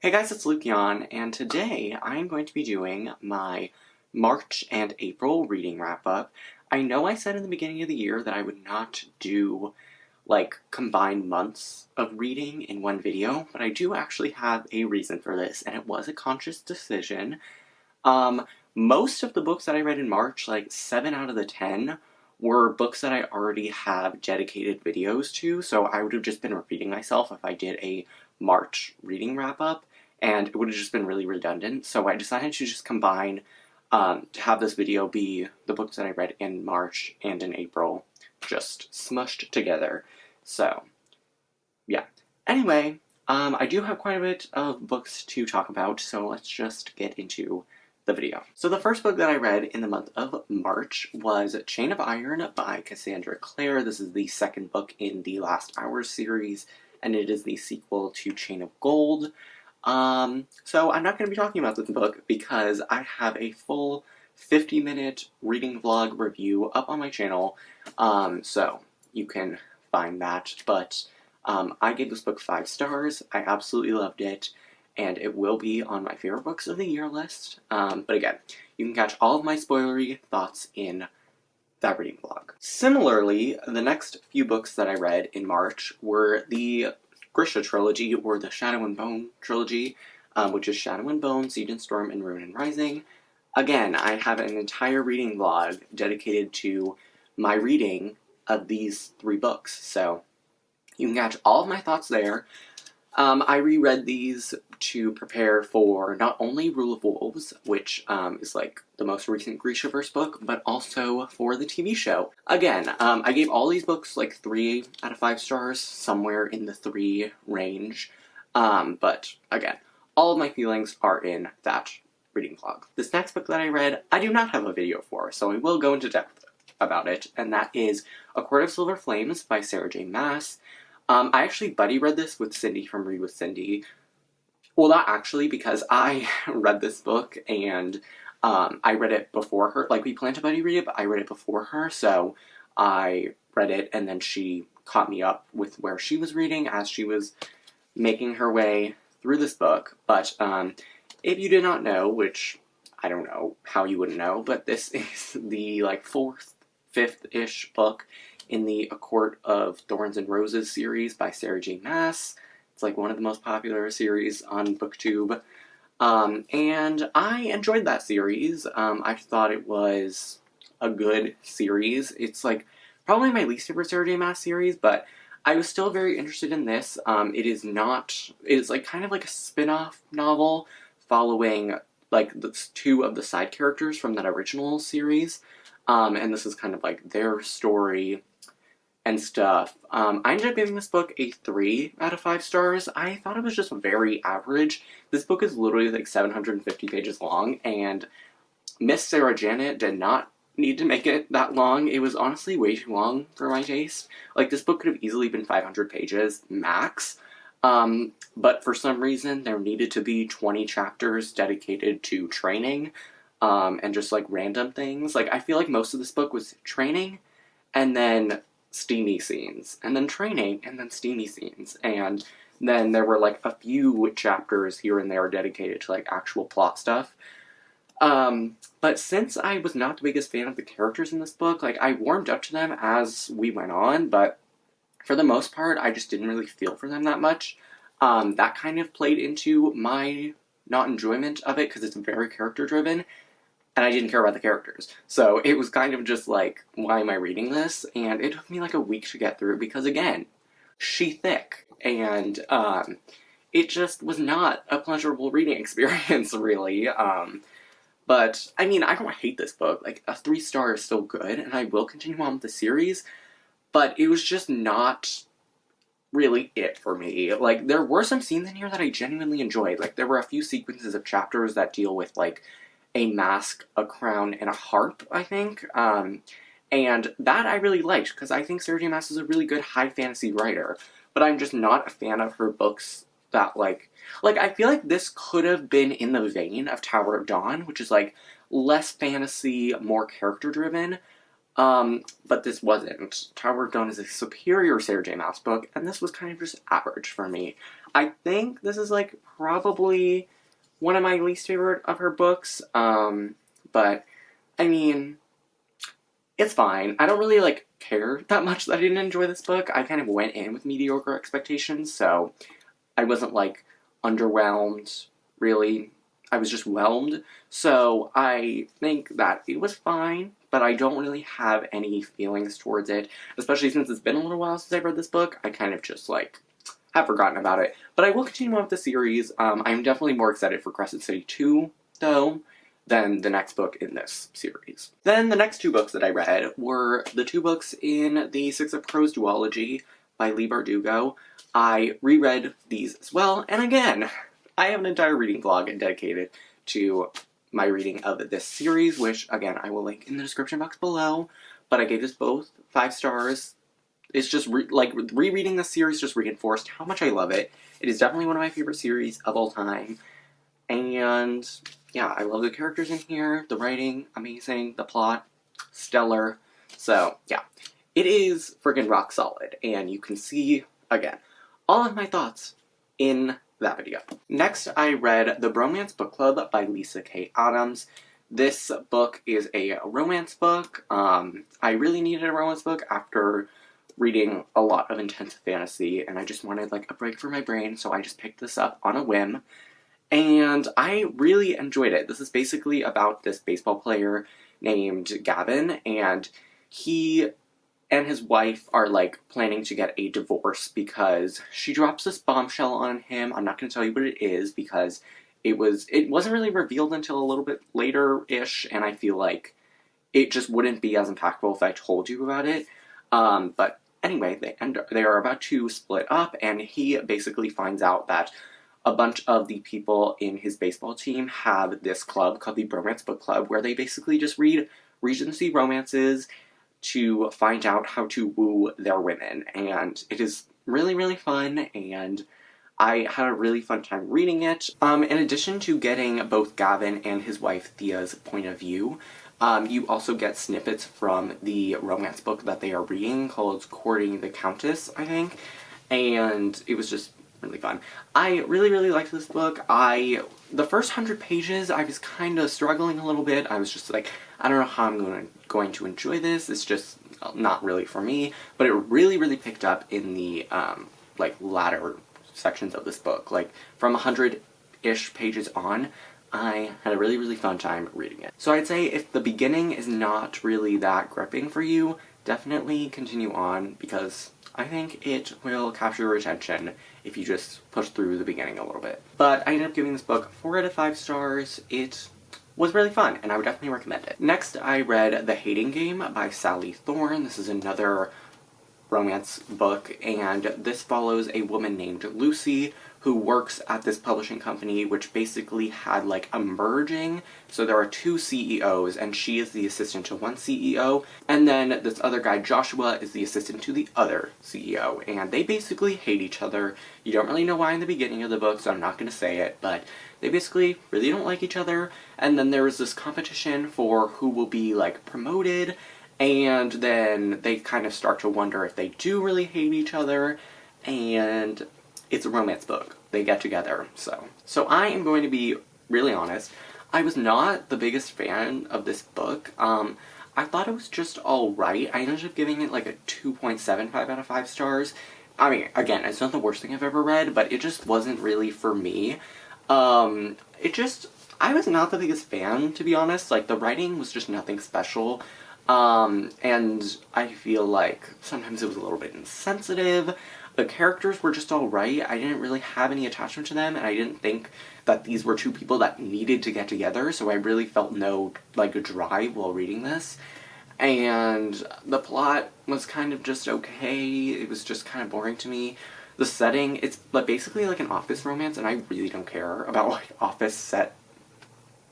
Hey guys, it's Lucian, and today I'm going to be doing my March and April reading wrap-up. I know I said in the beginning of the year that I would not do, combined months of reading in one video, but I do actually have a reason for this, and it was a conscious decision. Most of the books that I read in March, 7 out of the 10, were books that I already have dedicated videos to, so I would have just been repeating myself if I did a March reading wrap-up, and it would have just been really redundant, so I decided to just combine, to have this video be the books that I read in March and in April, just smushed together. So, yeah. Anyway, I do have quite a bit of books to talk about, so let's just get into the video. So the first book that I read in the month of March was Chain of Iron by Cassandra Clare. This is the second book in the Last Hours series, and it is the sequel to Chain of Gold. So I'm not going to be talking about this book because I have a full 50-minute reading vlog review up on my channel, so you can find that, but I gave this book 5 stars. I absolutely loved it, and it will be on my favorite books of the year list. But again, you can catch all of my spoilery thoughts in that reading vlog. Similarly, the next few books that I read in March were the Grisha Trilogy, or the Shadow and Bone Trilogy, which is Shadow and Bone, Siege and Storm, and Ruin and Rising. Again, I have an entire reading vlog dedicated to my reading of these 3 books, so you can catch all of my thoughts there. I reread these to prepare for not only Rule of Wolves, which is the most recent Grishaverse book, but also for the TV show. Again, I gave all these books 3 out of 5 stars, somewhere in the 3 range, but again, all of my feelings are in that reading vlog. This next book that I read, I do not have a video for, so I will go into depth about it, and that is A Court of Silver Flames by Sarah J. Maas. I actually buddy read this with Cindy from Read with Cindy. Well, not actually, because I read this book and I read it before her. We planned to buddy read it, but I read it before her, so I read it and then she caught me up with where she was reading as she was making her way through this book. But if you did not know, which I don't know how you wouldn't know, but this is the 4th, 5th-ish book in the A Court of Thorns and Roses series by Sarah J. Maas. It's one of the most popular series on BookTube. And I enjoyed that series. I thought it was a good series. It's probably my least favorite Sarah J. Maas series, but I was still very interested in this. It is kind of like a spin-off novel following the 2 of the side characters from that original series. And this is kind of their story and stuff. I ended up giving this book a 3 out of 5 stars. I thought it was just very average. This book is literally 750 pages long, and Miss Sarah Janet did not need to make it that long. It was honestly way too long for my taste. This book could have easily been 500 pages, max. But for some reason, there needed to be 20 chapters dedicated to training, and just random things. I feel most of this book was training, and then steamy scenes, and then training, and then steamy scenes, and then there were a few chapters here and there dedicated to actual plot stuff. But since I was not the biggest fan of the characters in this book, I warmed up to them as we went on, but for the most part, I just didn't really feel for them that much. That kind of played into my not enjoyment of it, because it's very character-driven, and I didn't care about the characters. So it was kind of just why am I reading this? And it took me a week to get through because, again, she thick. And it just was not a pleasurable reading experience, really. But, I mean, I don't hate this book. A 3 star is still good, and I will continue on with the series. But it was just not really it for me. There were some scenes in here that I genuinely enjoyed. There were a few sequences of chapters that deal with, a mask, a crown, and a harp, I think. And that I really liked, because I think Sarah J. Maas is a really good high fantasy writer, but I'm just not a fan of her books that, I feel this could have been in the vein of Tower of Dawn, which is, less fantasy, more character-driven, but this wasn't. Tower of Dawn is a superior Sarah J. Maas book, and this was kind of just average for me. I think this is, like, probably one of my least favorite of her books, but, I mean, it's fine. I don't really, like, care that much that I didn't enjoy this book. I kind of went in with mediocre expectations, so I wasn't, like, underwhelmed, really. I was just whelmed. So I think that it was fine, but I don't really have any feelings towards it, especially since it's been a little while since I read this book. I kind of just, like, have forgotten about it. But I will continue on with the series. I'm definitely more excited for Crescent City 2, though, than the next book in this series. Then the next two books that I read were the two books in the Six of Crows duology by Leigh Bardugo. I reread these as well, and again, I have an entire reading vlog dedicated to my reading of this series, which, again, I will link in the description box below, but I gave this both 5 stars. It's just, rereading this series just reinforced how much I love it. It is definitely one of my favorite series of all time, and yeah, I love the characters in here, the writing, amazing, the plot, stellar. So, yeah, it is friggin' rock solid, and you can see, again, all of my thoughts in that video. Next, I read The Bromance Book Club by Lisa K. Adams. This book is a romance book. I really needed a romance book after reading a lot of intense fantasy, and I just wanted, like, a break for my brain, so I just picked this up on a whim. And I really enjoyed it. This is basically about this baseball player named Gavin, and he and his wife are, like, planning to get a divorce because she drops this bombshell on him. I'm not going to tell you what it is because it wasn't really revealed until a little bit later-ish, and I feel like it just wouldn't be as impactful if I told you about it. But anyway, they are about to split up, and he basically finds out that a bunch of the people in his baseball team have this club called the Bromance Book Club, where they basically just read Regency romances to find out how to woo their women. And it is really, really fun, and I had a really fun time reading it. In addition to getting both Gavin and his wife Thea's point of view, you also get snippets from the romance book that they are reading called Courting the Countess, I think. And it was just really fun. I really, really liked this book. The first 100 pages, I was kind of struggling a little bit. I was just like, I don't know how I'm going to enjoy this. It's just not really for me. But it really, really picked up in the, latter sections of this book. Like, from 100-ish pages on, I had a really, really fun time reading it. So I'd say if the beginning is not really that gripping for you, definitely continue on, because I think it will capture your attention if you just push through the beginning a little bit. But I ended up giving this book 4 out of 5 stars. It was really fun, and I would definitely recommend it. Next, I read The Hating Game by Sally Thorne. This is another romance book, and this follows a woman named Lucy who works at this publishing company, which basically had, like, a merging. So there are 2 CEOs, and she is the assistant to one CEO, and then this other guy, Joshua, is the assistant to the other CEO, and they basically hate each other. You don't really know why in the beginning of the book, so I'm not going to say it, but they basically really don't like each other, and then there is this competition for who will be, like, promoted, and then they kind of start to wonder if they do really hate each other, and it's a romance book. They get together, so I am going to be really honest. I was not the biggest fan of this book. I thought it was just alright. I ended up giving it like a 2.75 out of 5 stars. I mean, again, it's not the worst thing I've ever read, but it just wasn't really for me. I was not the biggest fan, to be honest. Like, the writing was just nothing special. And I feel like sometimes it was a little bit insensitive. The characters were just alright. I didn't really have any attachment to them, and I didn't think that these were 2 people that needed to get together, so I really felt no, like, drive while reading this. And the plot was kind of just okay. It was just kind of boring to me. The setting, it's basically like an office romance, and I really don't care about, like, office set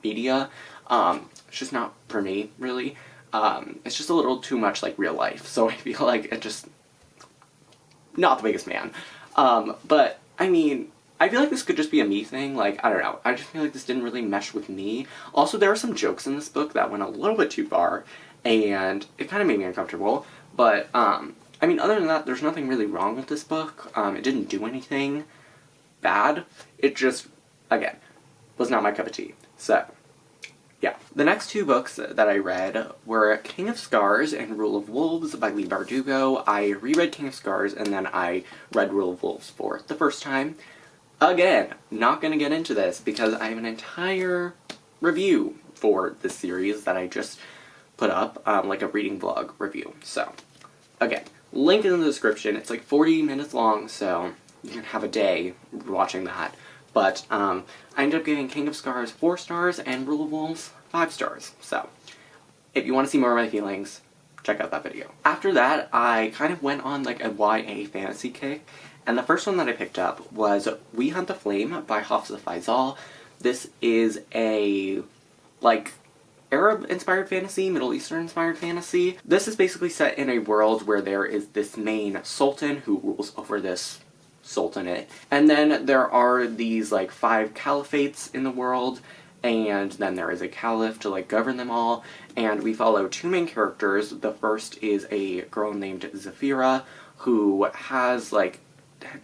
media. It's just not for me, really. It's just a little too much like real life, so I feel like it just not the biggest fan. But I mean, I feel like this could just be a me thing. Like, I don't know. I just feel like this didn't really mesh with me. Also, there are some jokes in this book that went a little bit too far, and it kind of made me uncomfortable. But I mean, other than that, there's nothing really wrong with this book. It didn't do anything bad. It just, again, was not my cup of tea. So, yeah. The next two books that I read were King of Scars and Rule of Wolves by Leigh Bardugo. I reread King of Scars and then I read Rule of Wolves for the first time. Again, not going to get into this because I have an entire review for this series that I just put up, like a reading vlog review. So, again, link in the description. It's like 40 minutes long, so you can have a day watching that. But I ended up giving King of Scars 4 stars and Rule of Wolves 5 stars. So, if you want to see more of my feelings, check out that video. After that, I kind of went on like a YA fantasy kick. And the first one that I picked up was We Hunt the Flame by Hafsah Faizal. This is a, like, Arab-inspired fantasy, Middle Eastern-inspired fantasy. This is basically set in a world where there is this main sultan who rules over this sultanate. And then there are these, like, 5 caliphates in the world, and then there is a caliph to, like, govern them all. And we follow 2 main characters. The first is a girl named Zafira, who has, like,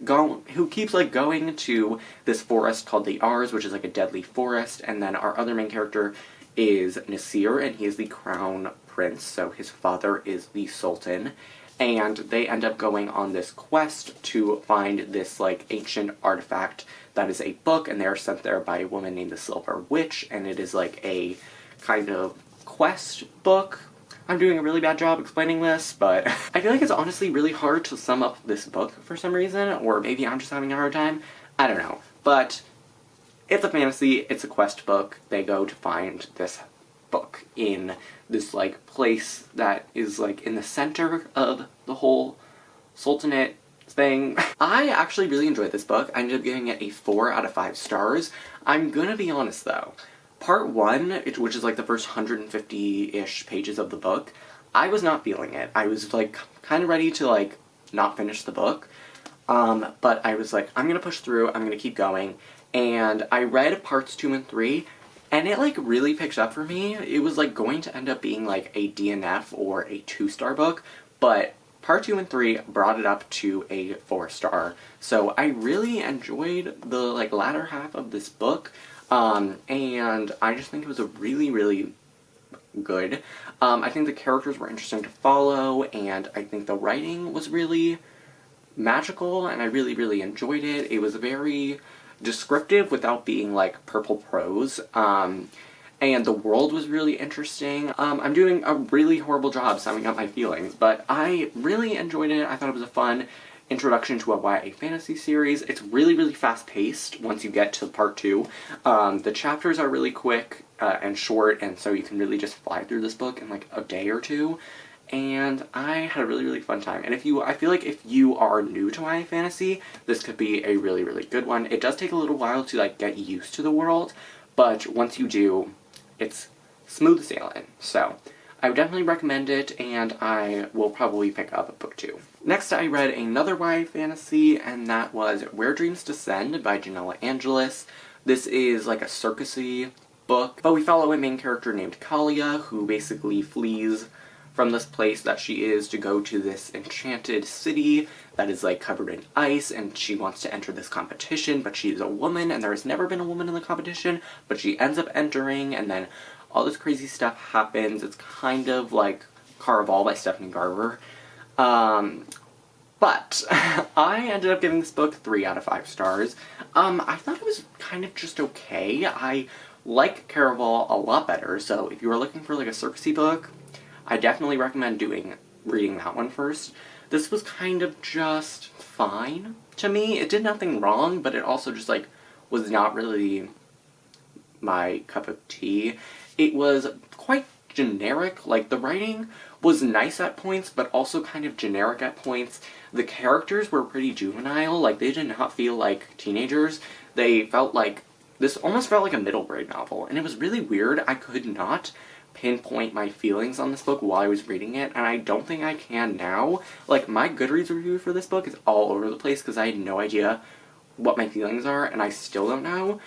who keeps like going to this forest called the Ars, which is like a deadly forest, and then our other main character is Nasir, and he is the crown prince, so his father is the sultan, and they end up going on this quest to find this like ancient artifact that is a book, and they are sent there by a woman named the Silver Witch, and it is like a kind of quest book. I'm doing a really bad job explaining this, but I feel like it's honestly really hard to sum up this book for some reason, or maybe I'm just having a hard time. I don't know. But it's a fantasy, it's a quest book. They go to find this book in this, like, place that is, like, in the center of the whole sultanate thing. I actually really enjoyed this book. I ended up giving it a 4 out of 5 stars. I'm gonna be honest, though. Part 1, which is like the first 150-ish pages of the book, I was not feeling it. I was like kind of ready to like not finish the book, but I was like, I'm gonna push through, I'm gonna keep going, and I read parts 2 and 3, and it like really picked up for me. It was like going to end up being like a DNF or a 2-star book, but part 2 and 3 brought it up to a 4-star. So I really enjoyed the like latter half of this book. And I just think it was a really, really good. I think the characters were interesting to follow, and I think the writing was really magical, and I really, really enjoyed it. It was very descriptive without being, like, purple prose, and the world was really interesting. I'm doing a really horrible job summing up my feelings, but I really enjoyed it. I thought it was a fun introduction to a YA fantasy series. It's really, really fast-paced once you get to part 2. The chapters are really quick and short, and so you can really just fly through this book in like a day or two. And I had a really, really fun time. And I feel like if you are new to YA fantasy, this could be a really, really good one. It does take a little while to like get used to the world, but once you do, it's smooth sailing. So I would definitely recommend it, and I will probably pick up book 2. Next, I read another YA fantasy, and that was Where Dreams Descend by Janella Angelis. This is like a circusy book, but we follow a main character named Kalia, who basically flees from this place that she is to go to this enchanted city that is like covered in ice, and she wants to enter this competition, but she is a woman, and there has never been a woman in the competition, but she ends up entering, and then all this crazy stuff happens. It's kind of like Caraval by Stephanie Garber. But I ended up giving this book 3 out of 5 stars. I thought it was kind of just okay. I like Caraval a lot better, so if you are looking for like a circusy book, I definitely recommend reading that one first. This was kind of just fine to me. It did nothing wrong, but it also just like was not really my cup of tea. It was quite generic. Like, the writing was nice at points, but also kind of generic at points. The characters were pretty juvenile. Like, they did not feel like teenagers. They felt like, this almost felt like a middle grade novel, and it was really weird. I could not pinpoint my feelings on this book while I was reading it, and I don't think I can now. Like, my Goodreads review for this book is all over the place because I had no idea what my feelings are, and I still don't know.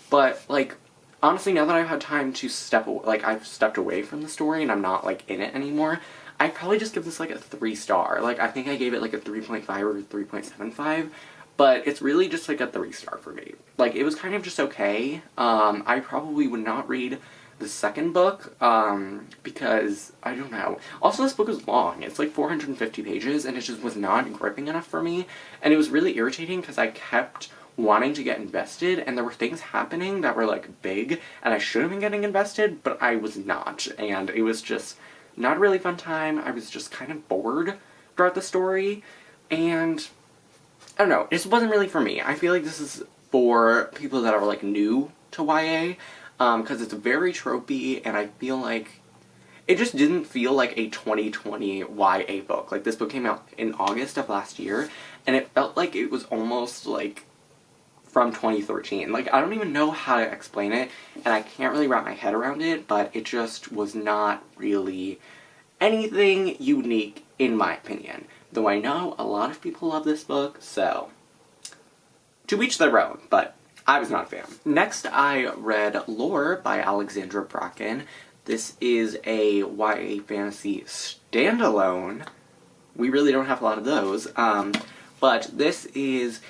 But, like, honestly, now that I've had time to I've stepped away from the story and I'm not, like, in it anymore, I'd probably just give this, like, a 3-star. Like, I think I gave it, like, a 3.5 or 3.75, but it's really just like a 3-star for me. Like, it was kind of just okay. I probably would not read the second book, because, I don't know. Also, this book is long. It's like 450 pages, and it just was not gripping enough for me, and it was really irritating because I kept wanting to get invested, and there were things happening that were, like, big, and I should have been getting invested, but I was not, and it was just not a really fun time. I was just kind of bored throughout the story, and I don't know, it just wasn't really for me. I feel like this is for people that are, like, new to YA, because it's very tropey, and I feel like it just didn't feel like a 2020 YA book. Like, this book came out in August of last year, and it felt like it was almost, like, from 2013. Like, I don't even know how to explain it, and I can't really wrap my head around it, but it just was not really anything unique, in my opinion. Though I know a lot of people love this book, so to each their own, but I was not a fan. Next, I read Lore by Alexandra Bracken. This is a YA fantasy standalone. We really don't have a lot of those, but this is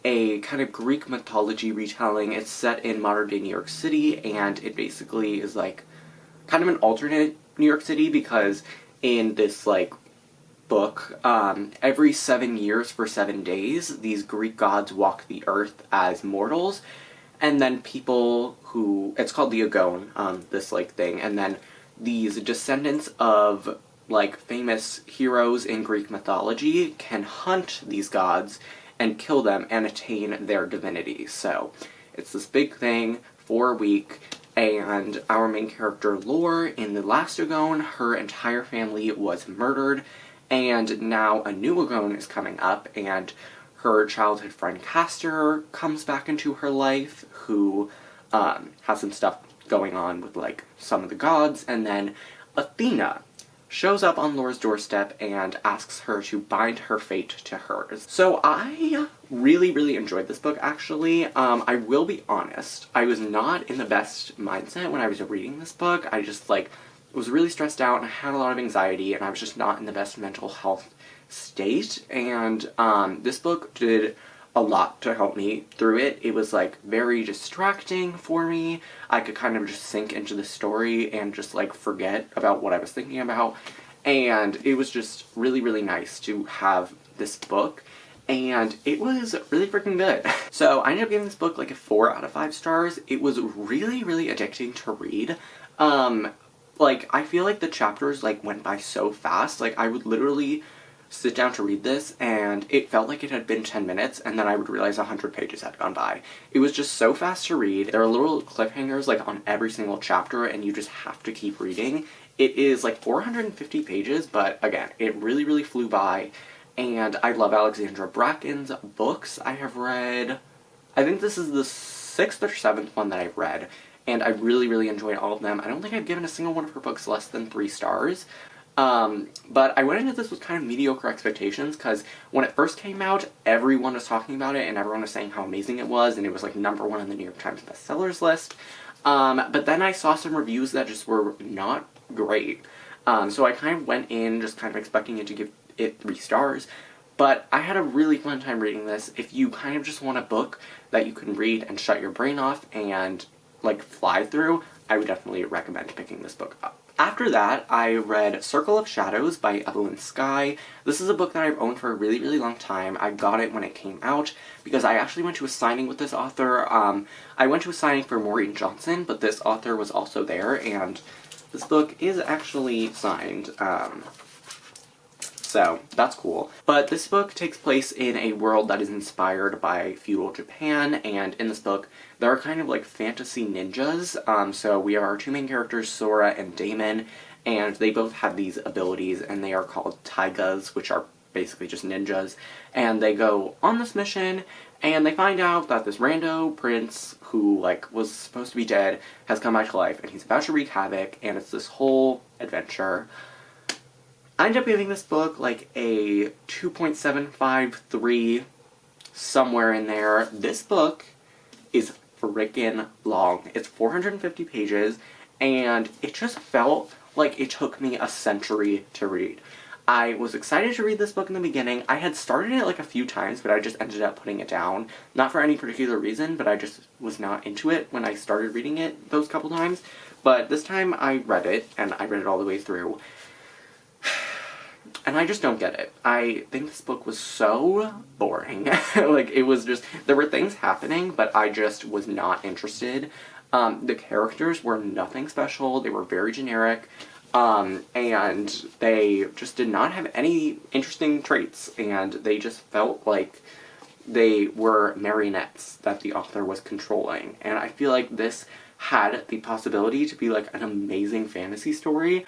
a kind of Greek mythology retelling. It's set in modern-day New York City, and it basically is, like, kind of an alternate New York City, because in this, like, book, every 7 years for 7 days, these Greek gods walk the earth as mortals, and then people who, it's called the Agon, this, like, thing, and then these descendants of, like, famous heroes in Greek mythology can hunt these gods and kill them and attain their divinity. So, it's this big thing for a week, and our main character, Lore, in the last Agon, her entire family was murdered, and now a new Agon is coming up, and her childhood friend Castor comes back into her life, who has some stuff going on with, like, some of the gods, and then Athena shows up on Lore's doorstep and asks her to bind her fate to hers. So I really, really enjoyed this book, actually. I will be honest, I was not in the best mindset when I was reading this book. I just, like, was really stressed out, and I had a lot of anxiety, and I was just not in the best mental health state, and this book did a lot to help me through it. It was, like, very distracting for me. I could kind of just sink into the story and just, like, forget about what I was thinking about, and it was just really, really nice to have this book, and it was really freaking good. So I ended up giving this book, like, a 4 out of 5 stars. It was really, really addicting to read. Like, I feel like the chapters, like, went by so fast. Like, I would literally sit down to read this, and it felt like it had been 10 minutes, and then I would realize 100 pages had gone by. It was just so fast to read. There are little cliffhangers, like, on every single chapter, and you just have to keep reading. It is, like, 450 pages, but, again, it really, really flew by, and I love Alexandra Bracken's books. I have read, I think this is the 6th or 7th one that I've read, and I really, really enjoyed all of them. I don't think I've given a single one of her books less than 3 stars. But I went into this with kind of mediocre expectations, because when it first came out, everyone was talking about it, and everyone was saying how amazing it was, and it was, like, #1 on the New York Times bestsellers list. But then I saw some reviews that just were not great. So I kind of went in just kind of expecting it to give it 3 stars. But I had a really fun time reading this. If you kind of just want a book that you can read and shut your brain off and, like, fly through, I would definitely recommend picking this book up. After that, I read Circle of Shadows by Evelyn Skye. This is a book that I've owned for a really, really long time. I got it when it came out, because I actually went to a signing with this author. I went to a signing for Maureen Johnson, but this author was also there, and this book is actually signed. So, that's cool. But this book takes place in a world that is inspired by feudal Japan, and in this book, there are kind of like fantasy ninjas. So we have our 2 main characters, Sora and Damon, and they both have these abilities, and they are called taigas, which are basically just ninjas. And they go on this mission, and they find out that this rando prince, who, like, was supposed to be dead, has come back to life, and he's about to wreak havoc, and it's this whole adventure. I ended up giving this book, like, a 2.753, somewhere in there. This book is freaking long. It's 450 pages, and it just felt like it took me a century to read. I was excited to read this book in the beginning. I had started it like a few times, but I just ended up putting it down. Not for any particular reason, but I just was not into it when I started reading it those couple times. But this time I read it, and I read it all the way through. And I just don't get it. I think this book was so boring. Like, it was just, there were things happening, but I just was not interested. The characters were nothing special. They were very generic. And they just did not have any interesting traits. And they just felt like they were marionettes that the author was controlling. And I feel like this had the possibility to be like an amazing fantasy story,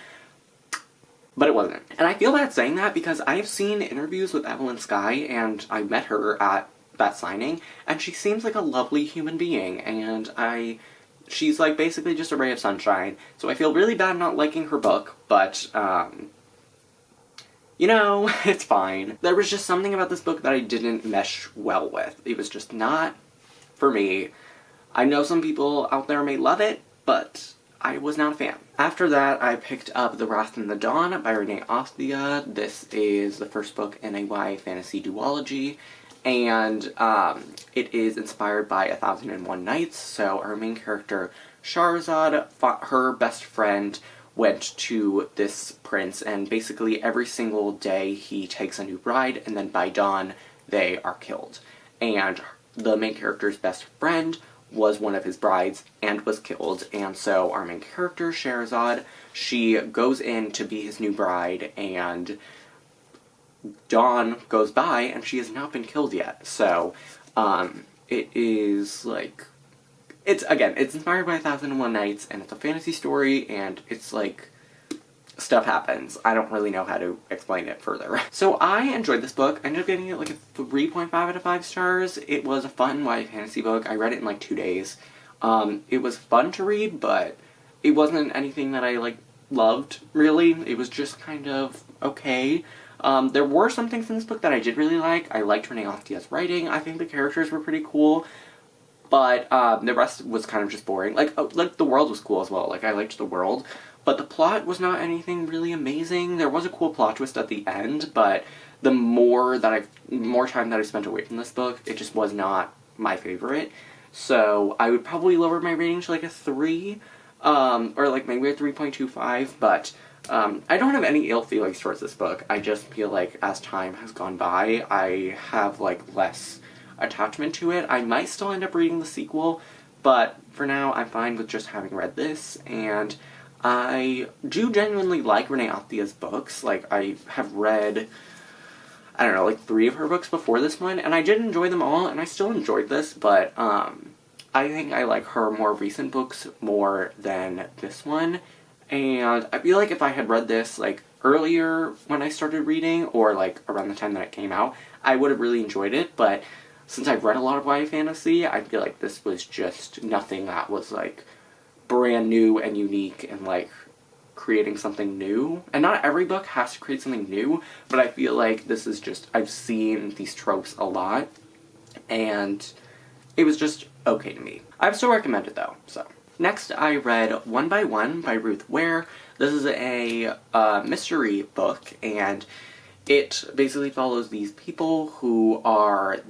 but it wasn't. And I feel bad saying that because I've seen interviews with Evelyn Skye, and I met her at that signing, and she seems like a lovely human being, and she's like basically just a ray of sunshine. So I feel really bad not liking her book, but, you know, it's fine. There was just something about this book that I didn't mesh well with. It was just not for me. I know some people out there may love it, but I was not a fan. After that, I picked up The Wrath in the Dawn by Renee Ostia. This is the first book in a YA fantasy duology, and it is inspired by 1001 Nights. So our main character, Shahrazad, her best friend went to this prince, and basically every single day he takes a new bride, and then by dawn they are killed. And the main character's best friend was one of his brides and was killed, and so our main character, Shahrazad, she goes in to be his new bride, and dawn goes by and she has not been killed yet. So it is like, it's inspired by 1001 Nights, and it's a fantasy story, and it's like, stuff happens. I don't really know how to explain it further. So I enjoyed this book. I ended up getting it like a 3.5 out of 5 stars. It was a fun YA fantasy book. I read it in like 2 days. It was fun to read, but it wasn't anything that I like loved, really. It was just kind of okay. There were some things in this book that I did really like. I liked Renee Ostia's writing. I think the characters were pretty cool. But the rest was kind of just boring. Like the world was cool as well. Like, I liked the world. But the plot was not anything really amazing. There was a cool plot twist at the end, but the more time that I spent away from this book, it just was not my favorite. So I would probably lower my rating to like a 3, or like maybe a 3.25, but I don't have any ill feelings towards this book. I just feel like as time has gone by, I have like less attachment to it. I might still end up reading the sequel, but for now I'm fine with just having read this, and I do genuinely like Renee Ostia's books. Like, I have read, I don't know, like 3 of her books before this one, and I did enjoy them all, and I still enjoyed this, but I think I like her more recent books more than this one, and I feel like if I had read this, like, earlier when I started reading, or, like, around the time that it came out, I would have really enjoyed it, but since I've read a lot of YA fantasy, I feel like this was just nothing that was, like, brand new and unique and like creating something new. And not every book has to create something new, but I feel like this is just, I've seen these tropes a lot, and it was just okay to me. I'd still recommend it though. So next I read One by One by Ruth Ware. This is a mystery book, and it basically follows these people who are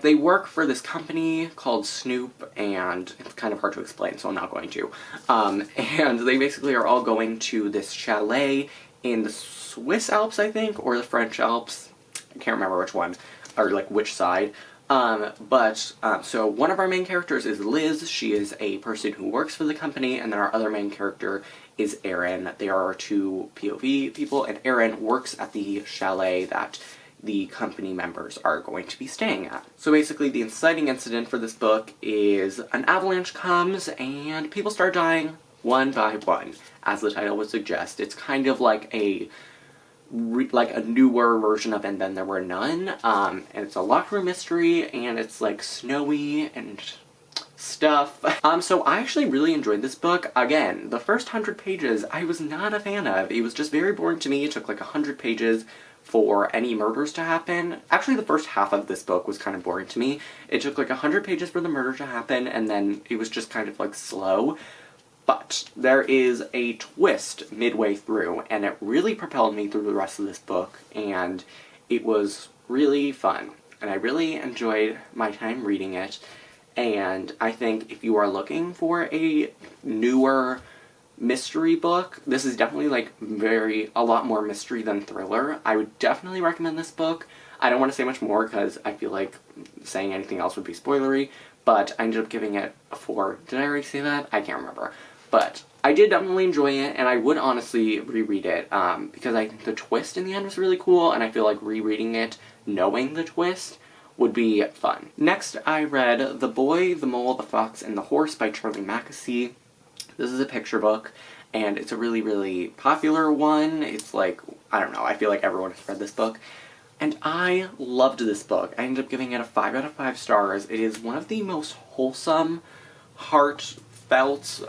they work for this company called Snoop, and it's kind of hard to explain, so I'm not going to. And they basically are all going to this chalet in the Swiss Alps, I think, or the French Alps. I can't remember which one, or like which side. So one of our main characters is Liz. She is a person who works for the company, and then our other main character is Aaron. They are our 2 POV people, and Aaron works at the chalet that the company members are going to be staying at. So basically the inciting incident for this book is an avalanche comes and people start dying one by one, as the title would suggest. It's kind of like a newer version of And Then There Were None, and it's a locked room mystery, and it's like snowy and stuff. So I actually really enjoyed this book. Again, the first 100 pages I was not a fan of. It was just very boring to me. It took like 100 pages for any murders to happen. Actually, the first half of this book was kind of boring to me. It took like 100 pages for the murder to happen, and then it was just kind of like slow. But there is a twist midway through, and it really propelled me through the rest of this book, and it was really fun. And I really enjoyed my time reading it, and I think if you are looking for a newer mystery book, this is definitely like a lot more mystery than thriller. I would definitely recommend this book. I don't want to say much more because I feel like saying anything else would be spoilery, but I ended up giving it a 4. Did I already say that? I can't remember. But I did definitely enjoy it, and I would honestly reread it, because I think the twist in the end was really cool, and I feel like rereading it, knowing the twist, would be fun. Next, I read The Boy, the Mole, the Fox, and the Horse by Charlie Mackesy. This is a picture book, and it's a really, really popular one. It's like, I don't know, I feel like everyone has read this book. And I loved this book. I ended up giving it a 5 out of 5 stars. It is one of the most wholesome, heartfelt,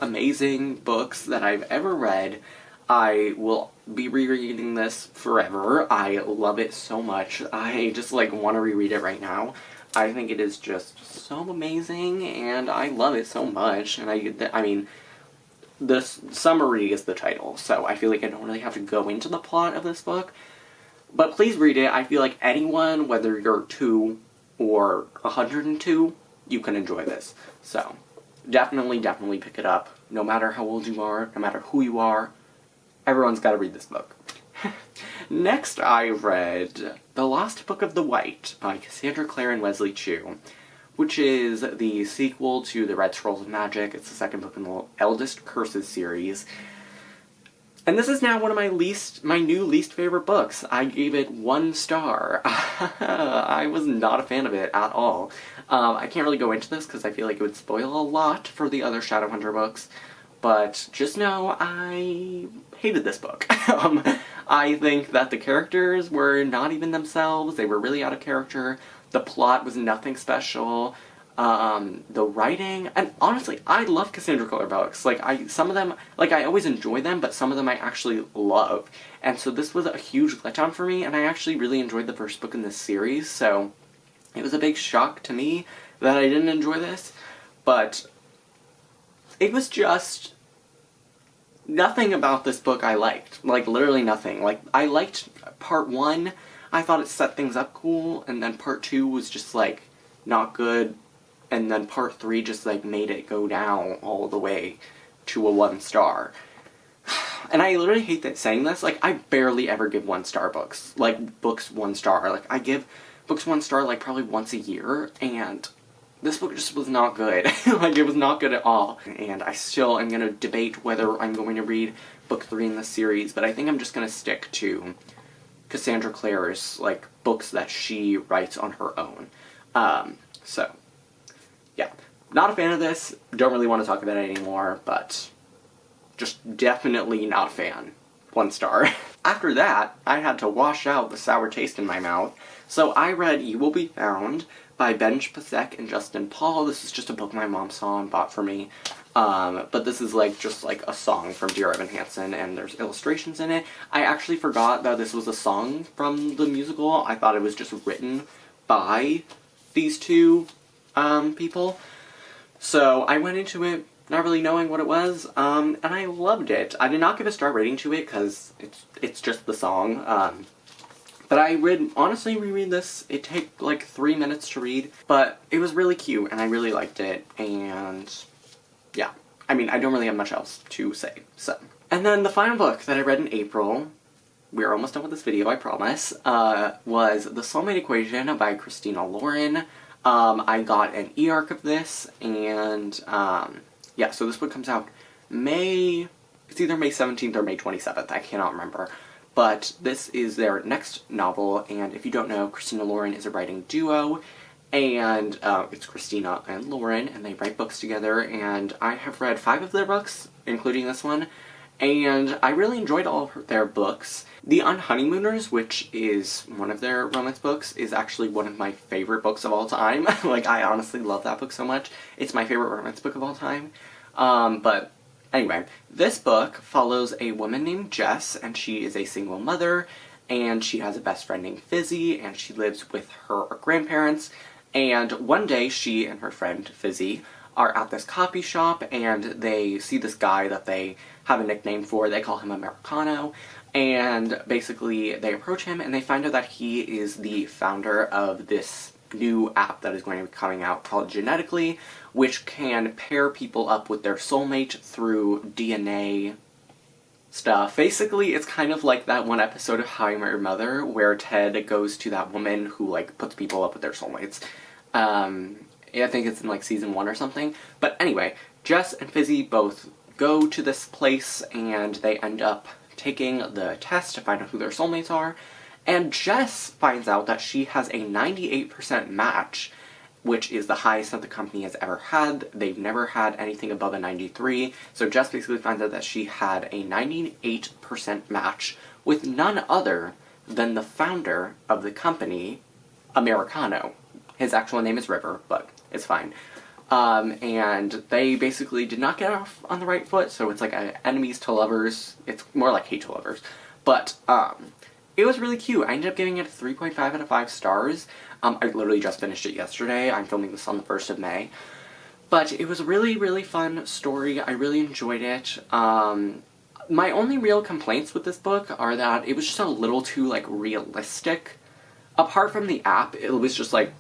amazing books that I've ever read. I will be rereading this forever. I love it so much. I just, like, want to reread it right now. I think it is just so amazing, and I love it so much. And I mean, the summary is the title, so I feel like I don't really have to go into the plot of this book. But please read it. I feel like anyone, whether you're 2 or 102, you can enjoy this. So, definitely pick it up. No matter how old you are, no matter who you are, everyone's got to read this book. Next, I read The Lost Book of the White by Cassandra, Clare, and Wesley Chu, which is the sequel to The Red Scrolls of Magic. It's the second book in the Eldest Curses series. And this is now one of my new least favorite books. I gave it 1 star. I was not a fan of it at all. I can't really go into this because I feel like it would spoil a lot for the other Shadowhunter books. But just know I hated this book. I think that the characters were not even themselves. They were really out of character. The plot was nothing special. The writing, and honestly, I love Cassandra Clare books. Some of them, I always enjoy them, but some of them I actually love. And so this was a huge letdown for me, and I actually really enjoyed the first book in this series, so it was a big shock to me that I didn't enjoy this, but it was just nothing about this book I liked. Literally nothing. I liked part 1, I thought it set things up cool, and then part 2 was just, not good. And then part 3 just, made it go down all the way to a 1 star. And I literally hate that saying this. I barely ever give 1-star books. Books 1 star. I give books 1 star, probably once a year. And this book just was not good. It was not good at all. And I still am going to debate whether I'm going to read book 3 in this series. But I think I'm just going to stick to Cassandra Clare's, books that she writes on her own. So, yeah. Not a fan of this. Don't really want to talk about it anymore, but just definitely not a fan. 1 star. After that, I had to wash out the sour taste in my mouth, so I read You Will Be Found by Ben Pasek and Justin Paul. This is just a book my mom saw and bought for me. But this is just a song from Dear Evan Hansen, and there's illustrations in it. I actually forgot that this was a song from the musical. I thought it was just written by these 2 people. So I went into it not really knowing what it was, and I loved it. I did not give a star rating to it because it's just the song. But I would honestly reread this. It take 3 minutes to read, but it was really cute and I really liked it, and yeah. I mean, I don't really have much else to say, so. And then the final book that I read in April, we're almost done with this video, I promise, was The Soulmate Equation by Christina Lauren. I got an e-arc of this, and, yeah, so this book comes out it's either May 17th or May 27th, I cannot remember. But this is their next novel, and if you don't know, Christina Lauren is a writing duo, and it's Christina and Lauren, and they write books together, and I have read 5 of their books, including this one, and I really enjoyed all of their books. The Unhoneymooners, which is one of their romance books, is actually one of my favorite books of all time. I honestly love that book so much. It's my favorite romance book of all time. But anyway, this book follows a woman named Jess, and she is a single mother, and she has a best friend named Fizzy, and she lives with her grandparents, and one day she and her friend Fizzy are at this coffee shop, and they see this guy that they have a nickname for. They call him Americano, and basically they approach him and they find out that he is the founder of this new app that is going to be coming out called Genetically, which can pair people up with their soulmate through DNA stuff. Basically, it's kind of like that one episode of How I Met Your Mother where Ted goes to that woman who, like, puts people up with their soulmates. I think it's in, like, season 1 or something. But anyway, Jess and Fizzy both go to this place, and they end up taking the test to find out who their soulmates are. And Jess finds out that she has a 98% match, which is the highest that the company has ever had. They've never had anything above a 93. So Jess basically finds out that she had a 98% match with none other than the founder of the company, Americano. His actual name is River, but it's fine. And they basically did not get off on the right foot, so it's like enemies to lovers. It's more like hate to lovers. But, it was really cute. I ended up giving it a 3.5 out of 5 stars. I literally just finished it yesterday. I'm filming this on the 1st of May. But it was a really, really fun story. I really enjoyed it. My only real complaints with this book are that it was just a little too, like, realistic. Apart from the app, it was just, like,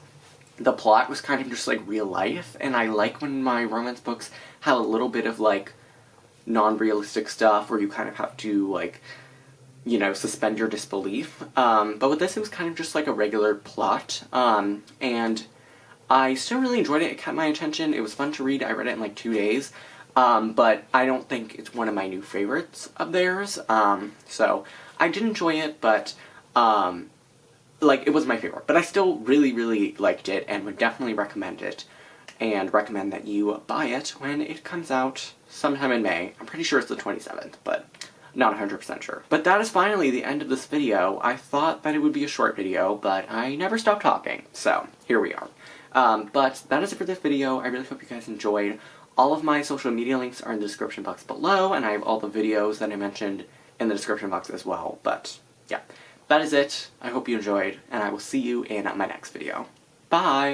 the plot was kind of just, like, real life. And I like when my romance books have a little bit of, like, non-realistic stuff where you kind of have to, like, you know, suspend your disbelief. But with this, it was kind of just like a regular plot. And I still really enjoyed it. It kept my attention. It was fun to read. I read it in like 2 days. But I don't think it's one of my new favorites of theirs. So I did enjoy it, but, like, it was my favorite. But I still really, really liked it and would definitely recommend it. And recommend that you buy it when it comes out sometime in May. I'm pretty sure it's the 27th, but not 100% sure. But that is finally the end of this video. I thought that it would be a short video, but I never stopped talking, so here we are. But that is it for this video. I really hope you guys enjoyed. All of my social media links are in the description box below, and I have all the videos that I mentioned in the description box as well. But yeah, that is it. I hope you enjoyed, and I will see you in my next video. Bye!